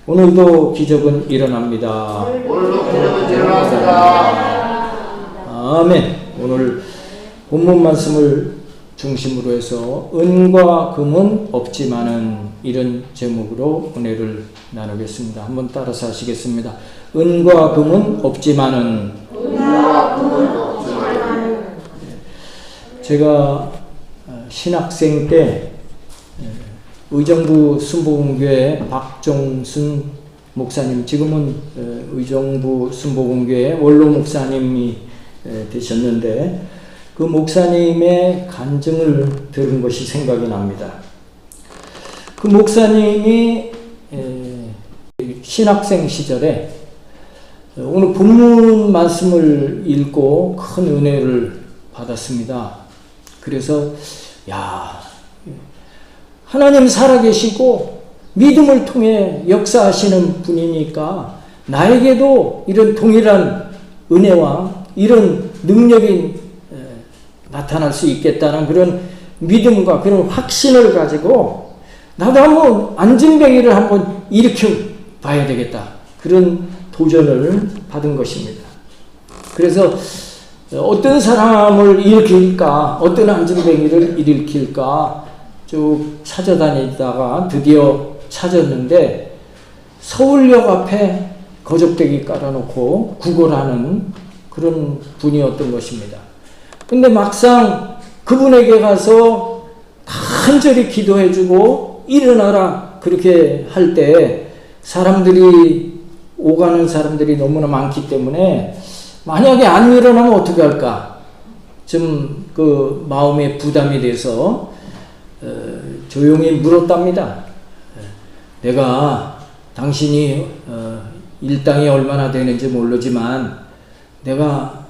오늘도 기적은 일어납니다. 오늘도 기적은 일어납니다. 아멘. 오늘 본문 말씀을 중심으로 해서 은과 금은 없지만은 이런 제목으로 은혜를 나누겠습니다. 한번 따라서 하시겠습니다. 은과 금은 없지만은 제가 신학생 때 의정부 순복음교회 박종순 목사님, 지금은 의정부 순복음교회 원로 목사님이 되셨는데 그 목사님의 간증을 들은 것이 생각이 납니다. 그 목사님이 신학생 시절에 오늘 본문 말씀을 읽고 큰 은혜를 받았습니다. 그래서 하나님 살아계시고 믿음을 통해 역사하시는 분이니까 나에게도 이런 동일한 은혜와 이런 능력이 나타날 수 있겠다는 그런 믿음과 그런 확신을 가지고 나도 한번 안진뱅이를 한번 일으켜 봐야 되겠다. 그런 도전을 받은 것입니다. 그래서 어떤 사람을 일으킬까, 어떤 안진뱅이를 일으킬까 쭉 찾아다니다가 드디어 찾았는데 서울역 앞에 거적대기 깔아놓고 구걸하는 그런 분이었던 것입니다. 근데 막상 그분에게 가서 간절히 기도해주고 일어나라 그렇게 할 때 사람들이 오가는 사람들이 너무나 많기 때문에 만약에 안 일어나면 어떻게 할까 좀 그 마음에 부담이 돼서 조용히 물었답니다. 내가 당신이 일당이 얼마나 되는지 모르지만 내가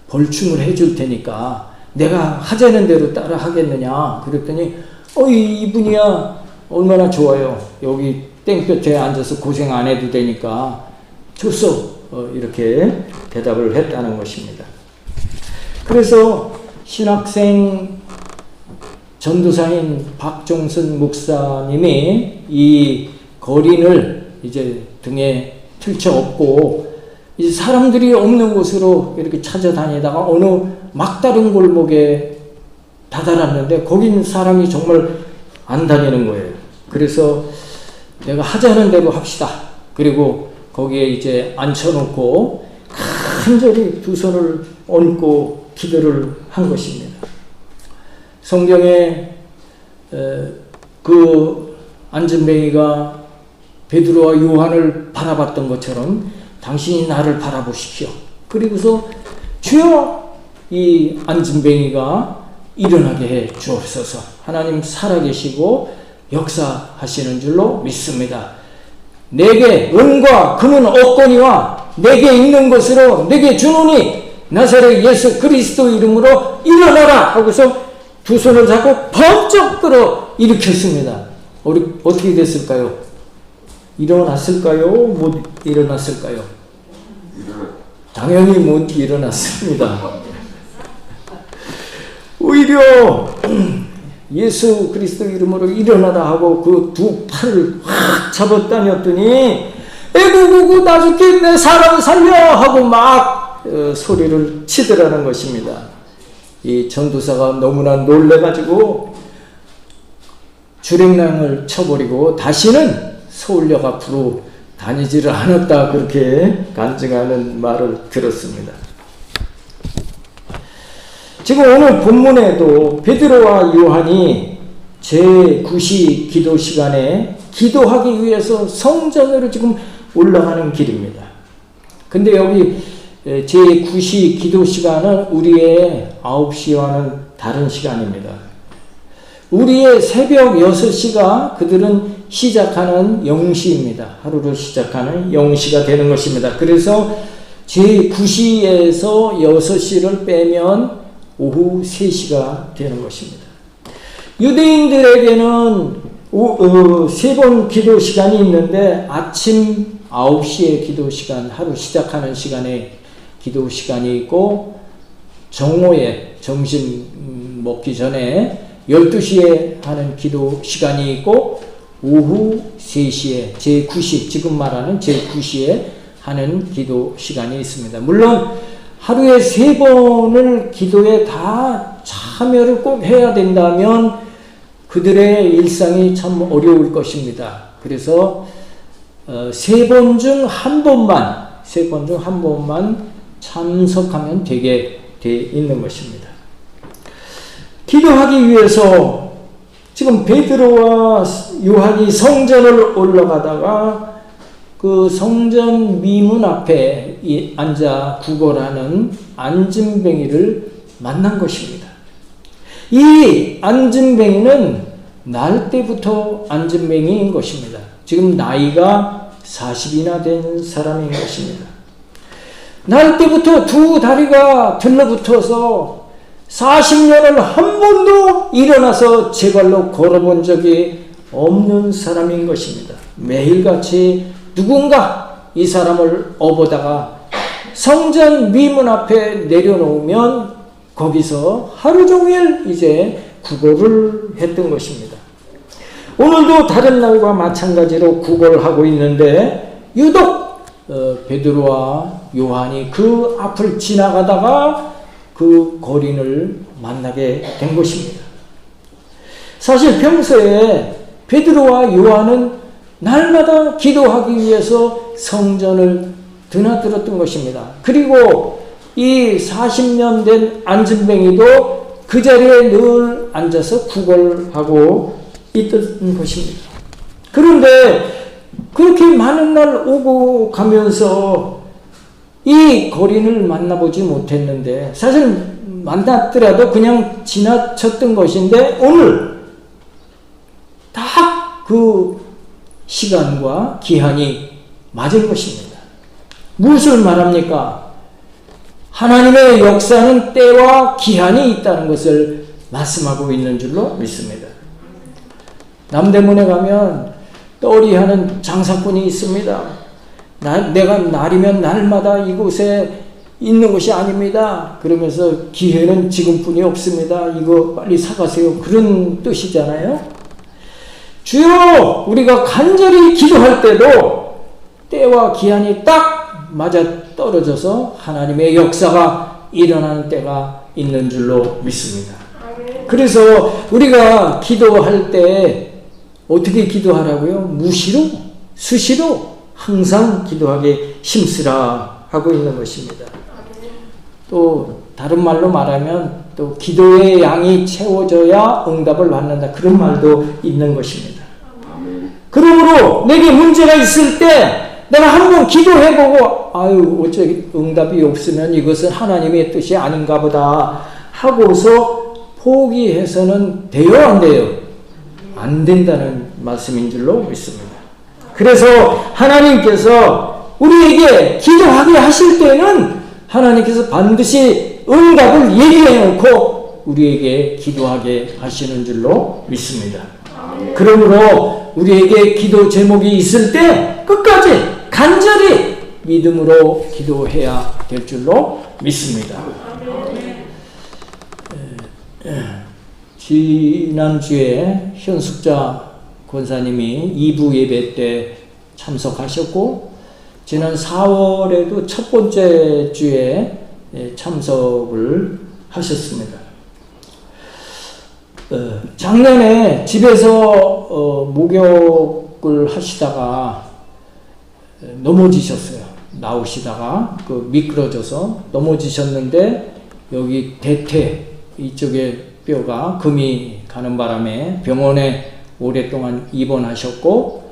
벌충을 해줄 테니까 내가 하자는 대로 따라 하겠느냐 그랬더니 이분이야 얼마나 좋아요. 여기 땡볕에 앉아서 고생 안 해도 되니까 좋소. 이렇게 대답을 했다는 것입니다. 그래서 신학생 전도사인 박종순 목사님이 이 거린을 이제 등에 틀쳐업고 이제 사람들이 없는 곳으로 이렇게 찾아다니다가 어느 막다른 골목에 다다랐는데 거긴 사람이 정말 안 다니는 거예요. 그래서 내가 하자는 대로 합시다. 그리고 거기에 이제 앉혀놓고 간절히 두 손을 얹고 기도를 한 것입니다. 성경에 그 안진뱅이가 베드로와 요한을 바라봤던 것처럼 당신이 나를 바라보십시오. 그리고서 주여 이 안진뱅이가 일어나게 해 주옵소서. 하나님 살아계시고 역사하시는 줄로 믿습니다. 내게 은과 금은 없거니와 내게 있는 것으로 내게 주노니 나사렛 예수 그리스도 이름으로 일어나라 하고서 두 손을 잡고 번쩍 끌어 일으켰습니다. 우리 어떻게 됐을까요? 일어났을까요? 못 일어났을까요? 당연히 못 일어났습니다. 오히려 예수 그리스도 이름으로 일어나라 하고 그 두 팔을 확 잡아다녔더니 에구구구 나 죽겠네 사람 살려 하고 막 소리를 치더라는 것입니다. 이 전도사가 너무나 놀래가지고 주랭랑을 쳐버리고 다시는 서울역 앞으로 다니지를 않았다 그렇게 간증하는 말을 들었습니다. 지금 오늘 본문에도 베드로와 요한이 제9시 기도 시간에 기도하기 위해서 성전으로 지금 올라가는 길입니다. 근데 여기 제9시 기도 시간은 우리의 9시와는 다른 시간입니다. 우리의 새벽 6시가 그들은 시작하는 0시입니다. 하루를 시작하는 0시가 되는 것입니다. 그래서 제9시에서 6시를 빼면 오후 3시가 되는 것입니다. 유대인들에게는 세 번 기도 시간이 있는데 아침 9시에 기도 시간, 하루 시작하는 시간에 기도 시간이 있고 정오에 점심 먹기 전에 12시에 하는 기도 시간이 있고 오후 3시에 제9시, 지금 말하는 제9시에 하는 기도 시간이 있습니다. 물론 하루에 3번을 기도에 다 참여를 꼭 해야 된다면 그들의 일상이 참 어려울 것입니다. 그래서 3번 중 한 번만 참석하면 되게 돼 있는 것입니다. 기도하기 위해서 지금 베드로와 요한이 성전을 올라가다가 그 성전 미문 앞에 앉아 구걸하는 안진뱅이를 만난 것입니다. 이 안진뱅이는 날 때부터 안진뱅이인 것입니다. 지금 나이가 40이나 된 사람인 것입니다. 날 때부터 두 다리가 들러붙어서 40년을 한 번도 일어나서 제 발로 걸어본 적이 없는 사람인 것입니다. 매일같이 누군가 이 사람을 업어다가 성전 미문 앞에 내려놓으면 거기서 하루 종일 이제 구걸을 했던 것입니다. 오늘도 다른 날과 마찬가지로 구걸을 하고 있는데 유독 베드로와 요한이 그 앞을 지나가다가 그 거린을 만나게 된 것입니다. 사실 평소에 베드로와 요한은 날마다 기도하기 위해서 성전을 드나들었던 것입니다. 그리고 이 40년 된 안진뱅이도 그 자리에 늘 앉아서 구걸하고 있던 것입니다. 그런데 그렇게 많은 날 오고 가면서 이 거린을 만나보지 못했는데 사실 만났더라도 그냥 지나쳤던 것인데 오늘 딱 그 시간과 기한이 맞은 것입니다. 무엇을 말합니까? 하나님의 역사는 때와 기한이 있다는 것을 말씀하고 있는 줄로 믿습니다. 남대문에 가면 떠리하는 장사꾼이 있습니다. 내가 날이면 날마다 이곳에 있는 것이 아닙니다. 그러면서 기회는 지금뿐이 없습니다. 이거 빨리 사가세요. 그런 뜻이잖아요. 주여, 우리가 간절히 기도할 때도 때와 기한이 딱 맞아 떨어져서 하나님의 역사가 일어나는 때가 있는 줄로 믿습니다. 그래서 우리가 기도할 때 어떻게 기도하라고요? 무시로, 수시로 항상 기도하게 힘쓰라 하고 있는 것입니다. 또 다른 말로 말하면 또 기도의 양이 채워져야 응답을 받는다. 그런 말도 있는 것입니다. 그러므로 내게 문제가 있을 때 내가 한번 기도해보고 아유 어째 응답이 없으면 이것은 하나님의 뜻이 아닌가 보다 하고서 포기해서는 돼요 안 돼요? 안 된다는 말씀인 줄로 믿습니다. 그래서 하나님께서 우리에게 기도하게 하실 때는 하나님께서 반드시 응답을 얘기해 놓고 우리에게 기도하게 하시는 줄로 믿습니다. 그러므로 우리에게 기도 제목이 있을 때 끝까지 간절히 믿음으로 기도해야 될 줄로 믿습니다. 지난주에 현숙자 권사님이 2부 예배 때 참석하셨고 지난 4월에도 첫 번째 주에 참석을 하셨습니다. 작년에 집에서 목욕을 하시다가 넘어지셨어요. 나오시다가 미끄러져서 넘어지셨는데 여기 대퇴 이쪽에 뼈가 금이 가는 바람에 병원에 오랫동안 입원하셨고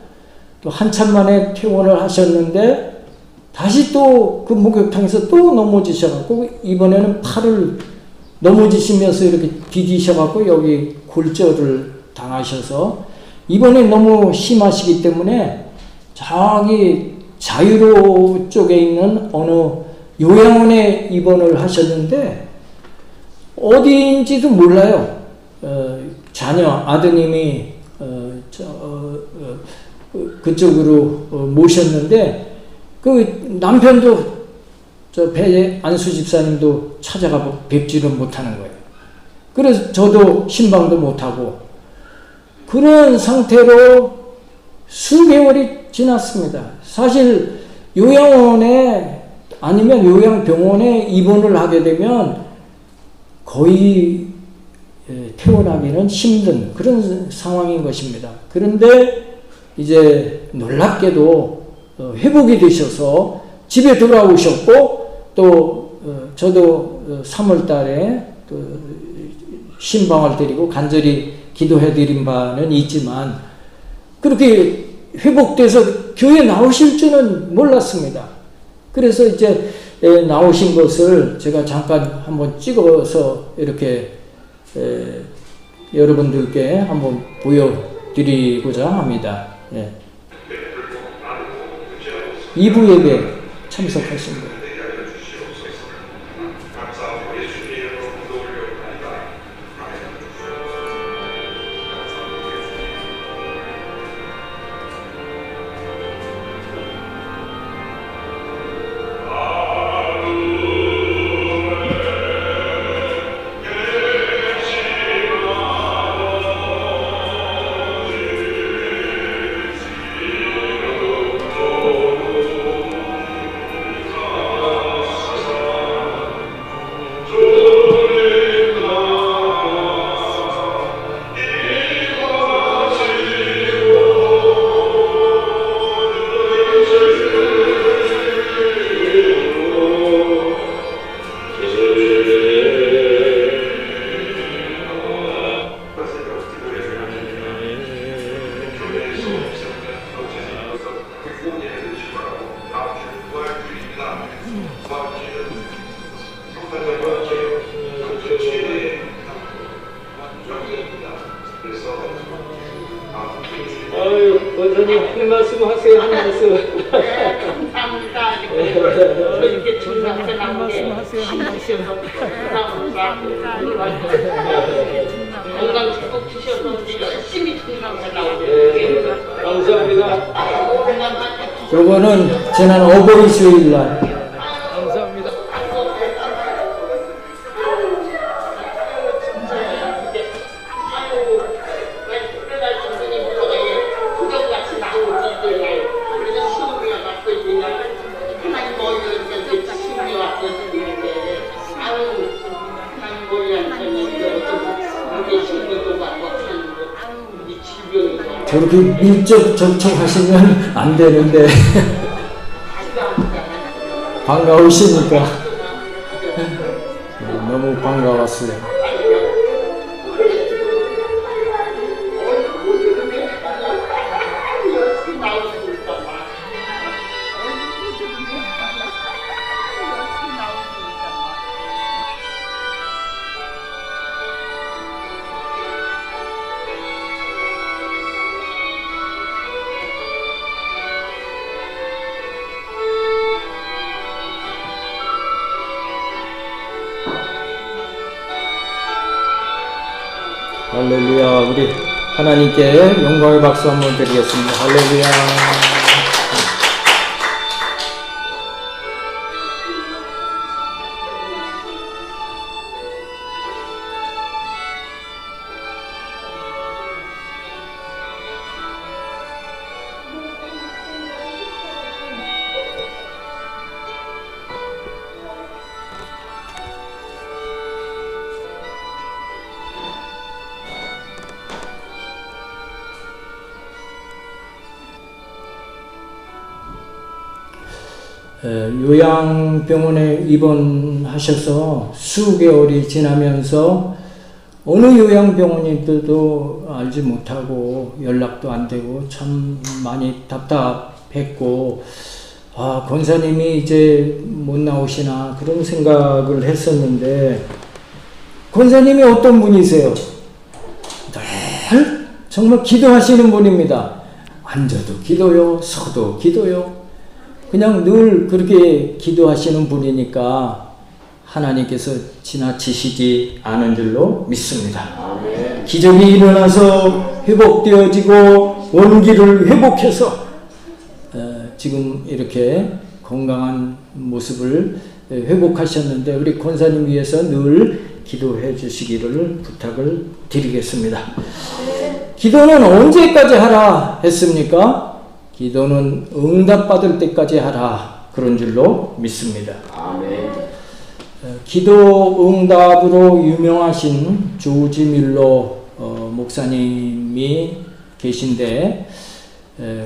또 한참 만에 퇴원을 하셨는데 다시 또 그 목욕탕에서 또 넘어지셔갖고 이번에는 팔을 넘어지시면서 이렇게 디디셔갖고 여기 골절을 당하셔서 이번에 너무 심하시기 때문에 저기 자유로 쪽에 있는 어느 요양원에 입원을 하셨는데 어디인지도 몰라요. 자녀 아드님이 그쪽으로 모셨는데 그 남편도 저 배 안수 집사님도 찾아가 뵙지를 못하는 거예요. 그래서 저도 신방도 못하고 그런 상태로 수개월이 지났습니다. 사실 요양원에 아니면 요양병원에 입원을 하게 되면 거의 퇴원하기는 힘든 그런 상황인 것입니다. 그런데 이제 놀랍게도 회복이 되셔서 집에 돌아오셨고 또 저도 3월 달에 또 신방을 드리고 간절히 기도해 드린 바는 있지만 그렇게 회복돼서 교회 나오실 줄은 몰랐습니다. 그래서 이제 나오신 것을 제가 잠깐 한번 찍어서 이렇게 여러분들께 한번 보여드리고자 합니다. 2부 예배 참석하십니다. 원사님 한 말씀 하세요. 한 말씀. 감사합니다. 이렇게 중상세 나오게 힘주셔서 감사합니다. 건강 축복 주셔서 열심히 중상세 나오게 감사합니다. 요거는 지난 어버이 주일날 감사합니다. 저렇게 밀접 접촉하시면 안 되는데 반가우시니까 너무 반가웠어요. 할렐루야. 우리 하나님께 영광의 박수 한번 드리겠습니다. 할렐루야. 요양병원에 입원하셔서 수개월이 지나면서 어느 요양병원인들도 알지 못하고 연락도 안 되고 참 많이 답답했고 권사님이 이제 못 나오시나 그런 생각을 했었는데 권사님이 어떤 분이세요? 늘 정말 기도하시는 분입니다. 앉아도 기도요, 서도 기도요. 그냥 늘 그렇게 기도하시는 분이니까 하나님께서 지나치시지 않은 줄로 믿습니다. 아멘. 기적이 일어나서 회복되어지고 원기를 회복해서 지금 이렇게 건강한 모습을 회복하셨는데 우리 권사님 위해서 늘 기도해 주시기를 부탁을 드리겠습니다. 기도는 언제까지 하라 했습니까? 기도는 응답받을 때까지 하라. 그런 줄로 믿습니다. 아멘. 기도 응답으로 유명하신 조지 밀러 목사님이 계신데,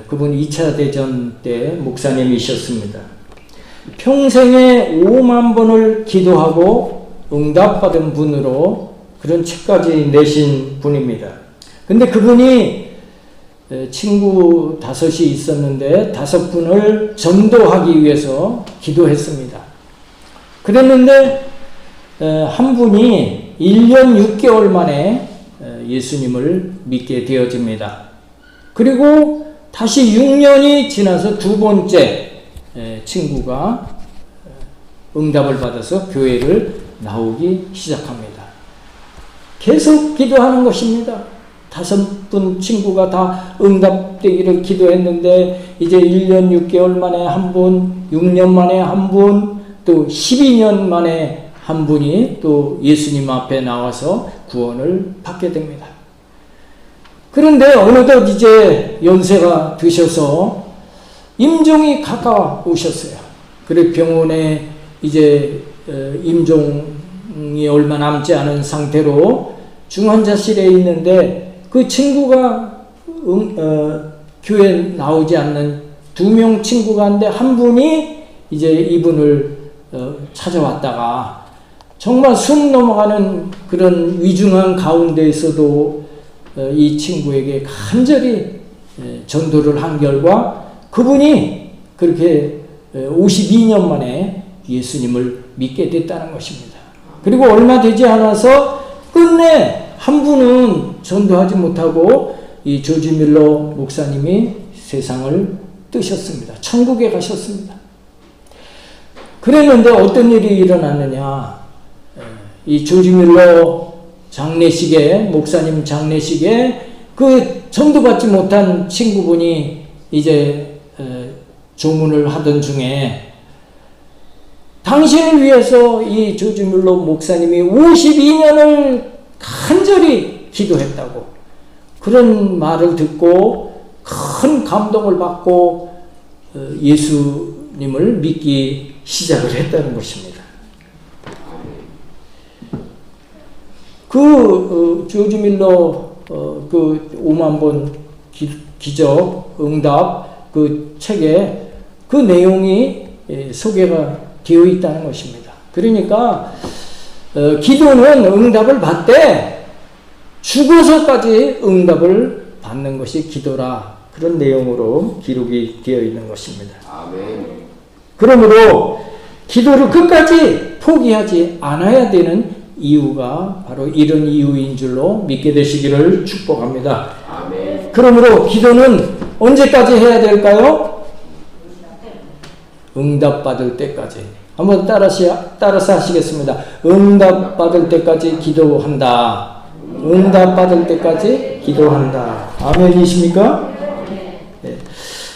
그분 2차 대전 때 목사님이셨습니다. 평생에 5만 번을 기도하고 응답받은 분으로 그런 책까지 내신 분입니다. 근데 그분이 친구 5이 있었는데 5분을 전도하기 위해서 기도했습니다. 그랬는데 한 분이 1년 6개월 만에 예수님을 믿게 되어집니다. 그리고 다시 6년이 지나서 두 번째 친구가 응답을 받아서 교회를 나오기 시작합니다. 계속 기도하는 것입니다. 5분 친구가 다 응답되기를 기도했는데 이제 1년 6개월 만에 한 분, 6년 만에 한 분, 또 12년 만에 한 분이 또 예수님 앞에 나와서 구원을 받게 됩니다. 그런데 어느덧 이제 연세가 드셔서 임종이 가까우셨어요. 그래 병원에 이제 임종이 얼마 남지 않은 상태로 중환자실에 있는데 그 친구가 교회에 나오지 않는 2명 친구가 있는데 한 분이 이제 이분을 찾아왔다가 정말 숨 넘어가는 그런 위중한 가운데에서도 이 친구에게 간절히 전도를 한 결과 그분이 그렇게 52년 만에 예수님을 믿게 됐다는 것입니다. 그리고 얼마 되지 않아서 끝내 한 분은 전도하지 못하고 이 조지 밀러 목사님이 세상을 뜨셨습니다. 천국에 가셨습니다. 그랬는데 어떤 일이 일어났느냐. 이 조지 밀러 장례식에, 목사님 장례식에 그 전도받지 못한 친구분이 이제 조문을 하던 중에 당신을 위해서 이 조지 밀러 목사님이 52년을 간절히 기도했다고 그런 말을 듣고 큰 감동을 받고 예수님을 믿기 시작을 했다는 것입니다. 그 조지 밀러 그 5만 번 기적 응답 그 책에 그 내용이 소개가 되어 있다는 것입니다. 그러니까 기도는 응답을 받되 죽어서까지 응답을 받는 것이 기도라. 그런 내용으로 기록이 되어 있는 것입니다. 아멘. 그러므로 기도를 끝까지 포기하지 않아야 되는 이유가 바로 이런 이유인 줄로 믿게 되시기를 축복합니다. 아멘. 그러므로 기도는 언제까지 해야 될까요? 응답받을 때까지. 한번 따라서 하시겠습니다. 응답받을 때까지 기도한다. 응답받을 때까지 기도한다. 아멘이십니까? 네.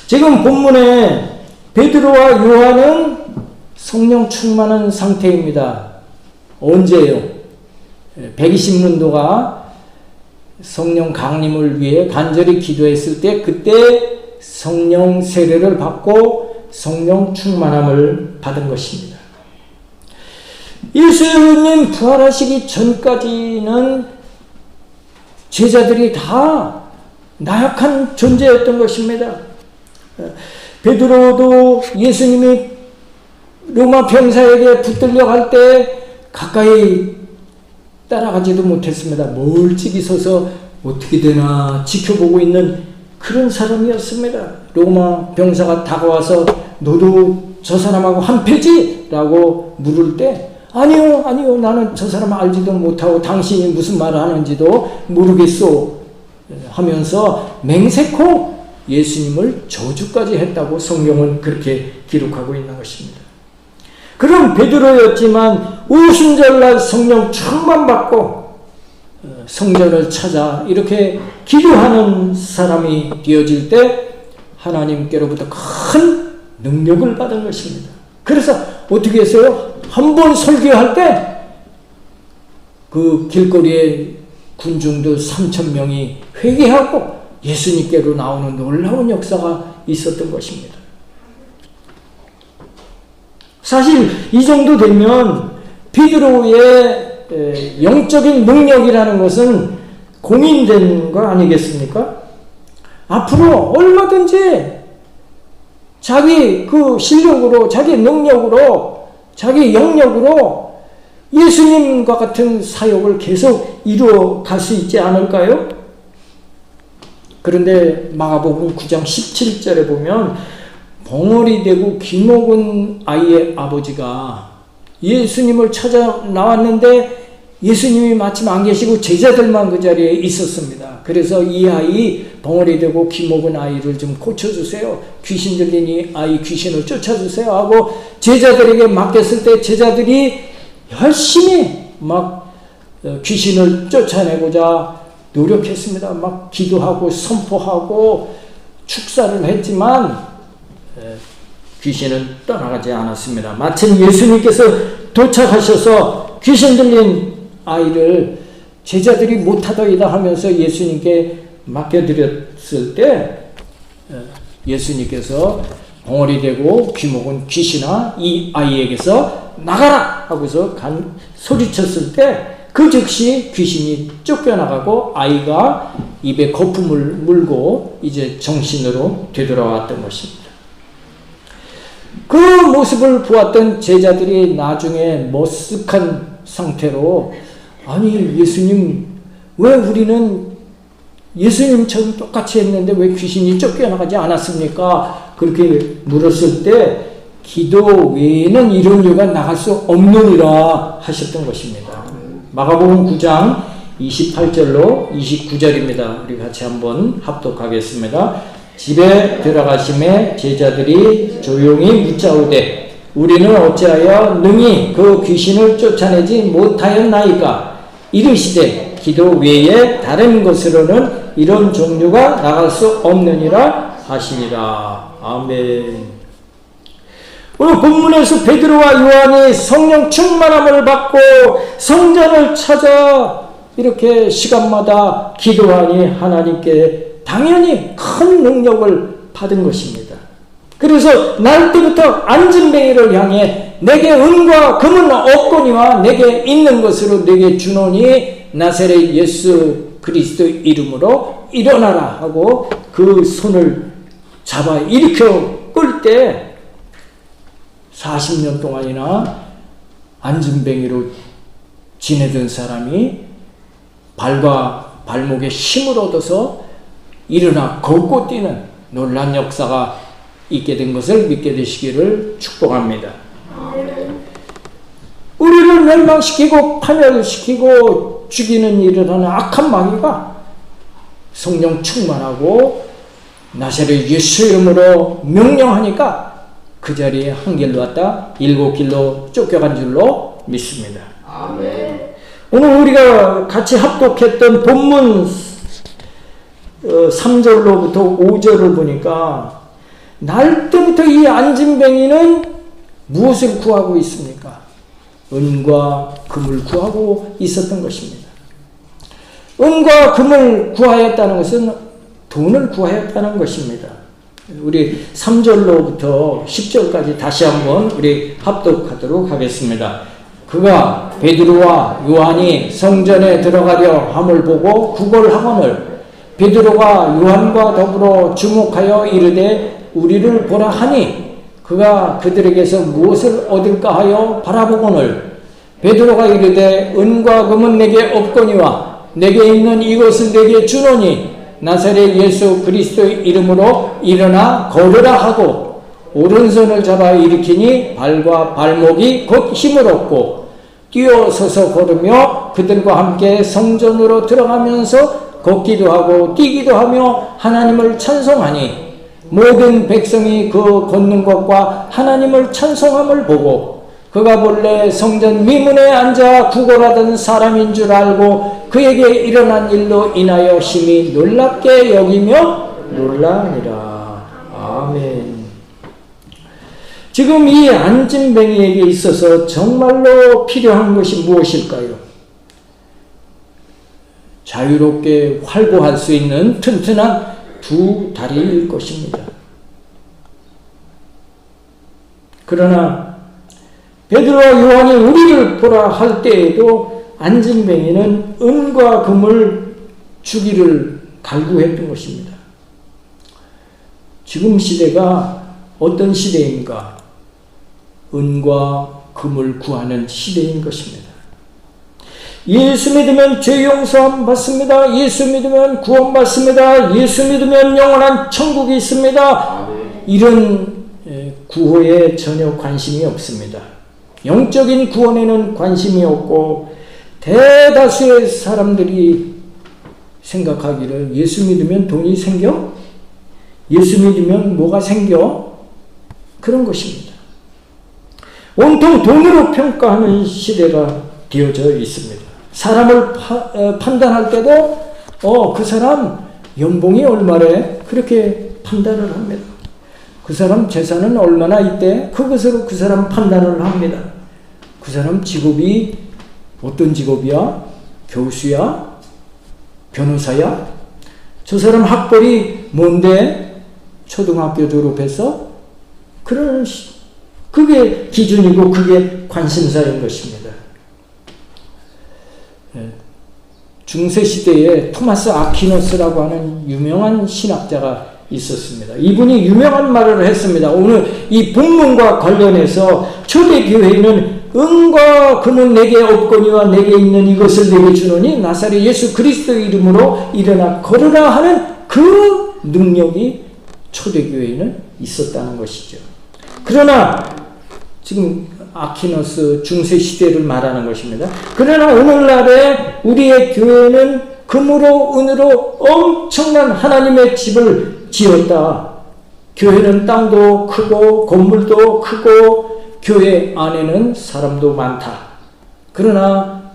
지금 본문에 베드로와 요한은 성령 충만한 상태입니다. 언제요? 120문도가 성령 강림을 위해 간절히 기도했을 때 그때 성령 세례를 받고 성령 충만함을 받은 것입니다. 예수님 부활하시기 전까지는 제자들이 다 나약한 존재였던 것입니다. 베드로도 예수님이 로마 병사에게 붙들려 갈 때 가까이 따라가지도 못했습니다. 멀찍이 서서 어떻게 되나 지켜보고 있는 그런 사람이었습니다. 로마 병사가 다가와서 너도 저 사람하고 한패지? 라고 물을 때 아니요 나는 저 사람 알지도 못하고 당신이 무슨 말을 하는지도 모르겠소 하면서 맹세코 예수님을 저주까지 했다고 성경은 그렇게 기록하고 있는 것입니다. 그럼 베드로였지만 오순절날 성령 충만받고 성전을 찾아 이렇게 기도하는 사람이 되어질 때 하나님께로부터 큰 능력을 받은 것입니다. 그래서 어떻게 했어요? 한 번 설교할 때 그 길거리에 군중들 3,000명이 회개하고 예수님께로 나오는 놀라운 역사가 있었던 것입니다. 사실 이 정도 되면 베드로의 영적인 능력이라는 것은 공인된 거 아니겠습니까? 앞으로 얼마든지 자기 그 실력으로, 자기 능력으로, 자기 영역으로 예수님과 같은 사역을 계속 이루어 갈 수 있지 않을까요? 그런데 마가복음 9장 17절에 보면 벙어리 되고 귀먹은 아이의 아버지가 예수님을 찾아 나왔는데 예수님이 마침 안 계시고 제자들만 그 자리에 있었습니다. 그래서 이 아이, 벙어리 되고 귀먹은 아이를 좀 고쳐주세요. 귀신 들린 이 아이 귀신을 쫓아주세요 하고 제자들에게 맡겼을 때 제자들이 열심히 막 귀신을 쫓아내고자 노력했습니다. 막 기도하고 선포하고 축사를 했지만 귀신은 떠나가지 않았습니다. 마침 예수님께서 도착하셔서 귀신 들린 아이를 제자들이 못하더이다 하면서 예수님께 맡겨드렸을 때 예수님께서 벙어리 되고 귀먹은 귀신아 이 아이에게서 나가라 하고서 소리쳤을 때 그 즉시 귀신이 쫓겨나가고 아이가 입에 거품을 물고 이제 정신으로 되돌아왔던 것입니다. 그 모습을 보았던 제자들이 나중에 머쓱한 상태로 아니 예수님 왜 우리는 예수님처럼 똑같이 했는데 왜 귀신이 쫓겨나가지 않았습니까? 그렇게 물었을 때 기도 외에는 이런 유가 나갈 수 없느니라 하셨던 것입니다. 마가복음 9장 28절로 29절입니다. 우리 같이 한번 합독하겠습니다. 집에 들어가심에 제자들이 조용히 묻자오되 우리는 어찌하여 능히 그 귀신을 쫓아내지 못하였나이까? 이르시되 기도 외에 다른 것으로는 이런 종류가 나갈 수 없느니라 하시니라. 아멘. 오늘 본문에서 베드로와 요한이 성령 충만함을 받고 성전을 찾아 이렇게 시간마다 기도하니 하나님께 당연히 큰 능력을 받은 것입니다. 그래서 날 때부터 안진뱅이를 향해 내게 은과 금은 없거니와 내게 있는 것으로 내게 주노니 나사렛 예수 그리스도 이름으로 일어나라 하고 그 손을 잡아 일으켜 끌 때 40년 동안이나 안진뱅이로 지내던 사람이 발과 발목에 힘을 얻어서 일어나 걷고 뛰는 놀란 역사가 있게 된 것을 믿게 되시기를 축복합니다. 우리를 멸망시키고 파멸시키고 죽이는 일을 하는 악한 마귀가 성령 충만하고 나사렛 예수 이름으로 명령하니까 그 자리에 한 길로 왔다 7길로 쫓겨간 줄로 믿습니다. 아멘. 오늘 우리가 같이 합독했던 본문 3절로부터 5절을 보니까 날 때부터 이 안진뱅이는 무엇을 구하고 있습니까? 은과 금을 구하고 있었던 것입니다. 은과 금을 구하였다는 것은 돈을 구하였다는 것입니다. 우리 3절로부터 10절까지 다시 한번 우리 합독하도록 하겠습니다. 그가 베드로와 요한이 성전에 들어가려 함을 보고 구걸하거늘 베드로가 요한과 더불어 주목하여 이르되 우리를 보라 하니 그가 그들에게서 무엇을 얻을까 하여 바라보거늘 베드로가 이르되 은과 금은 내게 없거니와 내게 있는 이것을 내게 주노니 나사렛 예수 그리스도의 이름으로 일어나 걸으라 하고 오른손을 잡아 일으키니 발과 발목이 곧 힘을 얻고 뛰어서서 걸으며 그들과 함께 성전으로 들어가면서 걷기도 하고 뛰기도 하며 하나님을 찬송하니 모든 백성이 그 걷는 것과 하나님을 찬송함을 보고 그가 본래 성전 미문에 앉아 구걸하던 사람인 줄 알고 그에게 일어난 일로 인하여 심히 놀랍게 여기며 놀라니라. 아멘. 지금 이 안진뱅이에게 있어서 정말로 필요한 것이 무엇일까요? 자유롭게 활보할 수 있는 튼튼한 두 다리일 것입니다. 그러나 베드로와 요한이 우리를 보라 할 때에도 안진뱅이는 은과 금을 주기를 갈구했던 것입니다. 지금 시대가 어떤 시대인가? 은과 금을 구하는 시대인 것입니다. 예수 믿으면 죄 용서함 받습니다. 예수 믿으면 구원 받습니다. 예수 믿으면 영원한 천국이 있습니다. 이런 구호에 전혀 관심이 없습니다. 영적인 구원에는 관심이 없고 대다수의 사람들이 생각하기를 예수 믿으면 돈이 생겨? 예수 믿으면 뭐가 생겨? 그런 것입니다. 온통 돈으로 평가하는 시대가 되어져 있습니다. 사람을 판단할 때도 그 사람 연봉이 얼마래? 그렇게 판단을 합니다. 그 사람 재산은 얼마나 있대? 그것으로 그 사람 판단을 합니다. 그 사람 직업이 어떤 직업이야? 교수야? 변호사야? 저 사람 학벌이 뭔데? 초등학교 졸업해서? 그게 기준이고 그게 관심사인 것입니다. 중세시대에 토마스 아퀴너스라고 하는 유명한 신학자가 있었습니다. 이분이 유명한 말을 했습니다. 오늘 이 본문과 관련해서 초대교회는 은과 금은 내게 없거니와 내게 있는 이것을 내게 주노니 나사렛 예수 그리스도의 이름으로 일어나 걸으라 하는 그 능력이 초대교회에는 있었다는 것이죠. 그러나 지금 아퀴너스 중세시대를 말하는 것입니다. 그러나 오늘날에 우리의 교회는 금으로 은으로 엄청난 하나님의 집을 지었다. 교회는 땅도 크고 건물도 크고 교회 안에는 사람도 많다. 그러나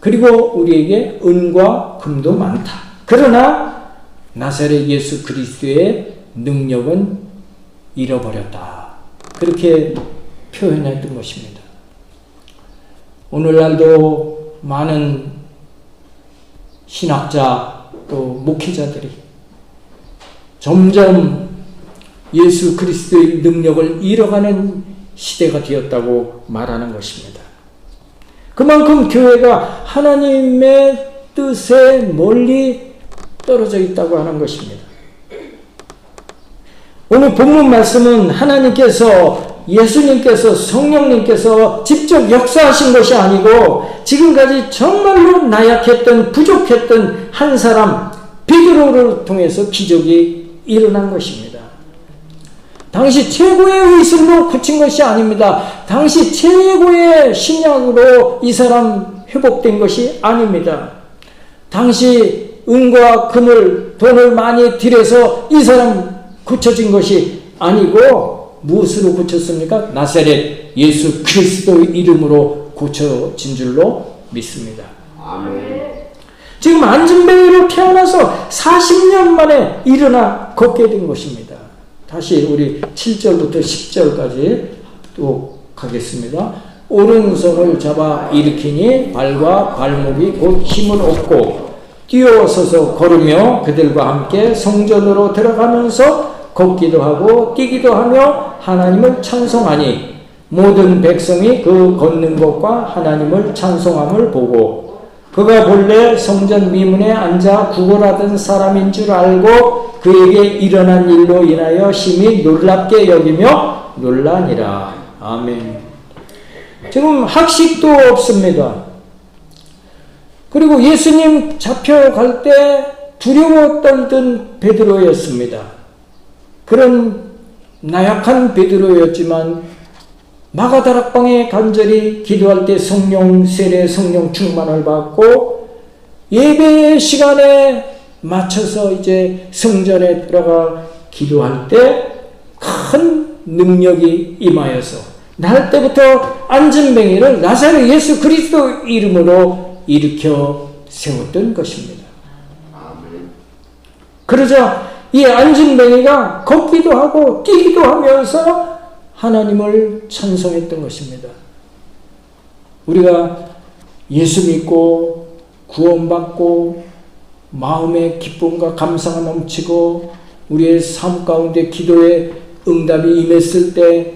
그리고 우리에게 은과 금도 많다. 그러나 나사렛 예수 그리스도의 능력은 잃어버렸다. 그렇게 표현했던 것입니다. 오늘날도 많은 신학자 또 목회자들이 점점 예수 그리스도의 능력을 잃어가는 시대가 되었다고 말하는 것입니다. 그만큼 교회가 하나님의 뜻에 멀리 떨어져 있다고 하는 것입니다. 오늘 본문 말씀은 예수님께서 성령님께서 직접 역사하신 것이 아니고 지금까지 정말로 나약했던 부족했던 한 사람 베드로를 통해서 기적이 일어난 것입니다. 당시 최고의 의술로 고친 것이 아닙니다. 당시 최고의 신약으로 이 사람 회복된 것이 아닙니다. 당시 은과 금을 돈을 많이 들여서 이 사람 고쳐진 것이 아니고 무엇으로 고쳤습니까? 나사렛 예수 그리스도의 이름으로 고쳐진 줄로 믿습니다. 아멘. 지금 안진뱅이로 태어나서 40년 만에 일어나 걷게 된 것입니다. 다시 우리 7절부터 10절까지 또 가겠습니다. 오른손을 잡아 일으키니 발과 발목이 곧 힘을 얻고 뛰어서서 걸으며 그들과 함께 성전으로 들어가면서 걷기도 하고 뛰기도 하며 하나님을 찬송하니 모든 백성이 그 걷는 것과 하나님을 찬송함을 보고 그가 본래 성전 미문에 앉아 구걸하던 사람인 줄 알고 그에게 일어난 일로 인하여 심히 놀랍게 여기며 놀라니라. 아멘. 지금 학식도 없습니다. 그리고 예수님 잡혀갈 때 두려워 떨던 베드로였습니다. 그런 나약한 베드로였지만 마가다락방에 간절히 기도할 때 성령 세례 성령 충만을 받고 예배 시간에 맞춰서 이제 성전에 들어가 기도할 때 큰 능력이 임하여서 날 때부터 안진뱅이를 나사렛 예수 그리스도 이름으로 일으켜 세웠던 것입니다. 그러자 이 안진뱅이가 걷기도 하고 뛰기도 하면서 하나님을 찬송했던 것입니다. 우리가 예수 믿고 구원받고 마음의 기쁨과 감사가 넘치고 우리의 삶 가운데 기도의 응답이 임했을 때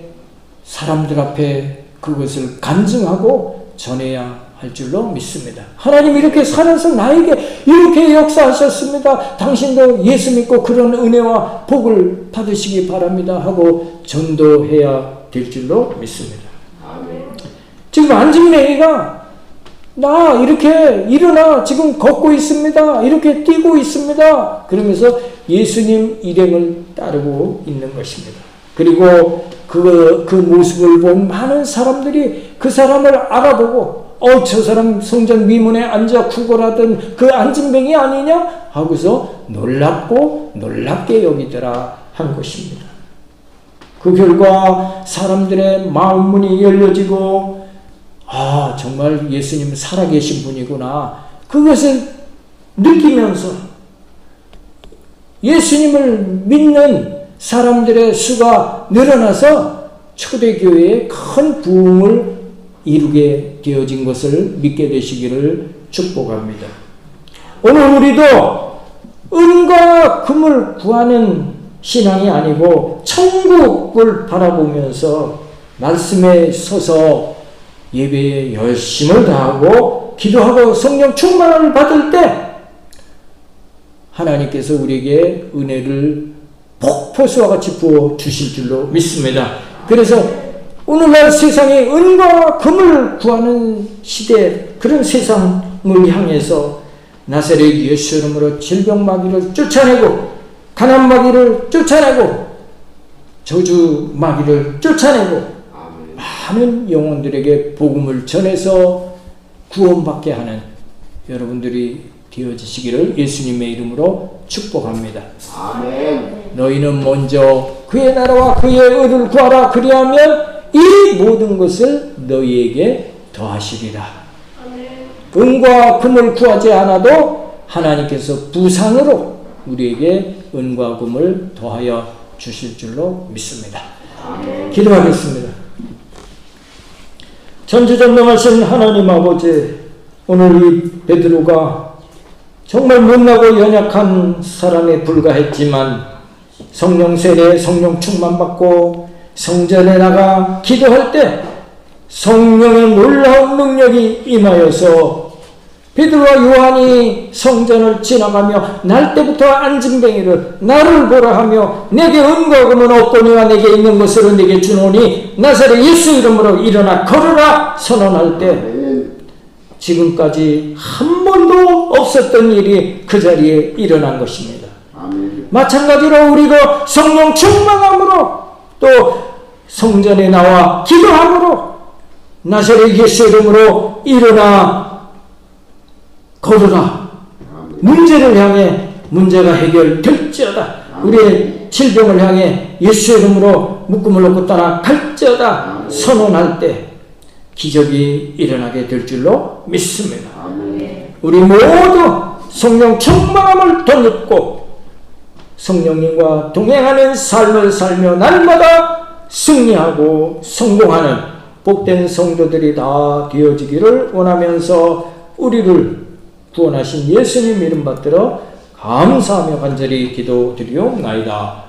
사람들 앞에 그것을 간증하고 전해야 할 줄로 믿습니다. 하나님 이렇게 살아서 나에게 이렇게 역사하셨습니다. 당신도 예수 믿고 그런 은혜와 복을 받으시기 바랍니다 하고 전도해야 될 줄로 믿습니다. 지금 안진뱅이가 나 이렇게 일어나 지금 걷고 있습니다. 이렇게 뛰고 있습니다. 그러면서 예수님 일행을 따르고 있는 것입니다. 그리고 그 모습을 본 많은 사람들이 그 사람을 알아보고 저 사람 성전 미문에 앉아 구걸하던 그 안진뱅이 아니냐 하고서 놀랍게 여기더라 한 것입니다. 그 결과 사람들의 마음 문이 열려지고 정말 예수님 살아계신 분이구나 그것을 느끼면서 예수님을 믿는 사람들의 수가 늘어나서 초대교회에 큰 부흥을 이루게 되어진 것을 믿게 되시기를 축복합니다. 오늘 우리도 은과 금을 구하는 신앙이 아니고 천국을 바라보면서 말씀에 서서 예배에 열심을 다하고 기도하고 성령 충만을 받을 때 하나님께서 우리에게 은혜를 폭포수와 같이 부어 주실 줄로 믿습니다. 그래서 오늘날 세상에 은과 금을 구하는 시대 그런 세상을 향해서 나사렛 예수 이름으로 질병 마귀를 쫓아내고 가난 마귀를 쫓아내고 저주 마귀를 쫓아내고 많은 영혼들에게 복음을 전해서 구원받게 하는 여러분들이 되어지시기를 예수님의 이름으로 축복합니다. 아멘. 너희는 먼저 그의 나라와 그의 의를 구하라. 그리하면 이 모든 것을 너희에게 더하시리라. 아멘. 은과 금을 구하지 않아도 하나님께서 부상으로 우리에게 은과 금을 더하여 주실 줄로 믿습니다. 아멘. 기도하겠습니다. 전지전능하신 하나님 아버지, 오늘 이 베드로가 정말 못나고 연약한 사람에 불과했지만 성령 세례, 성령 충만받고 성전에 나가 기도할 때 성령의 놀라운 능력이 임하여서 베드로와 요한이 성전을 지나가며 날 때부터 안진뱅이를 나를 보라 하며 내게 은과 금은 없거니와 내게 있는 것으로 내게 주노니 나사렛 예수 이름으로 일어나 걸으라 선언할 때 지금까지 한 번도 없었던 일이 그 자리에 일어난 것입니다. 마찬가지로 우리가 성령 충만함으로 또 성전에 나와 기도함으로 나사렛 예수 이름으로 일어나 걸으라. 문제를 향해 문제가 해결될지어다. 우리의 질병을 향해 예수 이름으로 묶음을 놓고 따라 갈지어다 선언할 때 기적이 일어나게 될 줄로 믿습니다. 우리 모두 성령 충만함을 덧입고 성령님과 동행하는 삶을 살며 날마다 승리하고 성공하는 복된 성도들이 다 되어지기를 원하면서 우리를 구원하신 예수님 이름 받들어 감사하며 간절히 기도드리옵나이다.